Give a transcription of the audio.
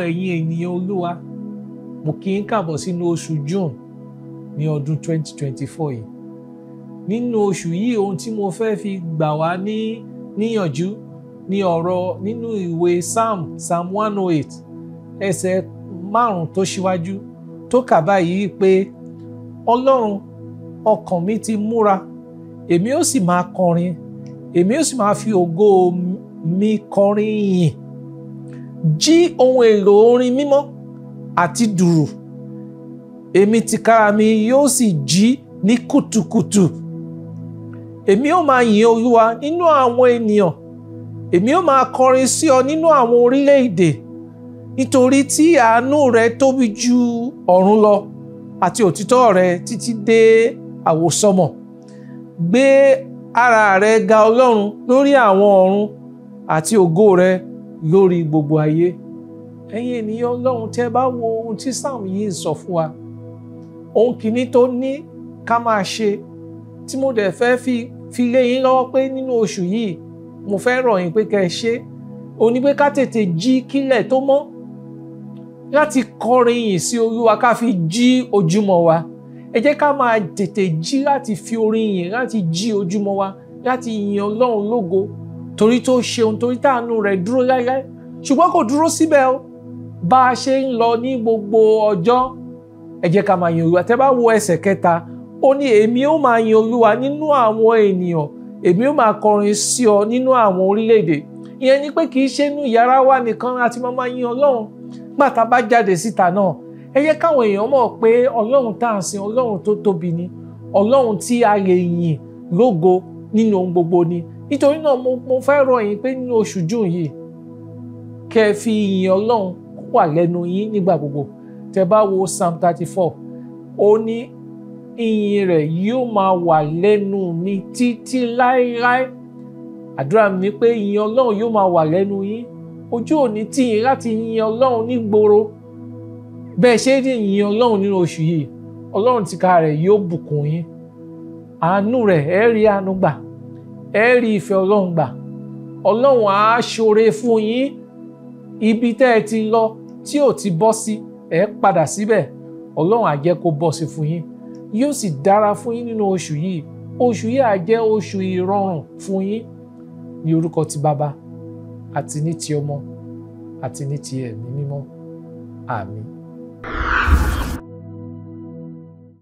ẹ̀yin ènìyàn Olúwa, mo kí yín káàbọ̀ sínú oṣù June ní ọdún 2024 yìí. Nínú oṣù yìí, ohun tí mo fẹ́ fi gbà wá níyànjú ní ọ̀rọ̀ nínú ìwé Psalm 108 ẹsẹ̀ 5 tó ṣíwájú tó kà báyìí pé Ọlọ́run, ọkàn mi ti múra, èmi ó sì máa kọrin, èmi ó sì máa fi ògo mi kọrin ìyìn. Jí ohun èlò orin mímọ́ àti dùrù, èmi tìkára mi yóò sì jí ní kùtùkùtù. Èmi ó máa yìn Olúwa nínú àwọn ènìyàn, èmi ó máa kọrin sí ọ nínú àwọn orílẹ̀-èdè, nítorí tí àánú rẹ tóbi ju ọ̀run lọ àti òtítọ́ rẹ títí dé àwọsánmọ̀. Gbé ara rẹ ga Ọlọ́run lórí àwọn ọ̀run àti ògo rẹ lórí gbogbo ayé. Ẹ̀yin ènìyàn Ọlọ́run, tẹ́ bá wo ohun tí Psalm yìí sọ fún wa, ohun kìíní tó ní ká máa ṣe tí mo dẹ̀ fẹ́ fi lé yín lọ́wọ́ pé nínú oṣù yìí mo fẹ́ rọ̀ yín pé kẹ́ ẹ ṣe, ó ní pé ká tètè jí kílẹ̀ tó mọ́ láti kọrin ìyìn sí Olúwa, ká fi jí ojúmọ́ wa. Ẹ jẹ́ ká máa tètè jí láti fi orin ìyìn, láti jí ojúmọ́ wa, láti yin Ọlọ́run lógo torí tó ṣeun, torí táànú rẹ̀ dúró láéláé. Ṣùgbọ́n kò dúró síbẹ̀ o. Bá a ṣe ń lọ ní gbogbo ọjọ́, ẹ jẹ́ ká máa yin Olúwa. Tẹ́ bá wo ẹsẹ̀ 3, ó ní èmi ó máa yin Olúwa nínú àwọn ènìyàn, èmi ó máa kọrin sí ọ nínú àwọn orílẹ̀-èdè. Ìyẹn ni pé kì í ṣe inú yàrá wa nìkan láti máa yin Ọlọ́run. Nígbà tá a bá jáde síta náà, ẹ jẹ́ káwọn èèyàn mọ̀ pé Ọlọ́run tá à ń sìn, Ọlọ́run tó tóbi ni, Ọlọ́run tí a lè yìn lógo nínú ohun gbogbo ni. Nítorí náà mo fẹ́ rọ̀ yín pé nínú oṣù June yìí, kẹ́ ẹ fi ìyìn Ọlọ́run wà lẹ́nu yín nígbà gbogbo. Tẹ́ bá wo Psalm 34, ó ní ìyìn rẹ̀ yóò máa wà lẹ́nu mi títí láéláé. Àdúrà mi ni pé ìyìn Ọlọ́run yóò máa wà lẹ́nu yín. Ojú ò ní tì yín láti yin Ọlọ́run nígboro. Bẹ́ẹ̀ ṣe ní yin Ọlọ́run nínú oṣù yìí, Ọlọ́run tìkára rẹ̀ yóò bùkún yín. Àánú rẹ̀, ẹ rí àánú gbà, ẹ rí ìfẹ́ Ọlọ́run gbà. Ọlọ́run á ṣoore fún yín. Ibi tẹ́ ẹ ti lọ tí ò ti bọ́ sí, ẹ padà síbẹ̀. Ọlọ́run á jẹ́ kó bọ́ sí fún yín. Yóò sì dára fún yín nínú oṣù yìí. Oṣù yìí á jẹ́ oṣù ìrọ̀rùn fún yín ní orúkọ ti Baba àti ní ti Ọmọ àti ní ti Ẹ̀mí Mímọ́. Àmín.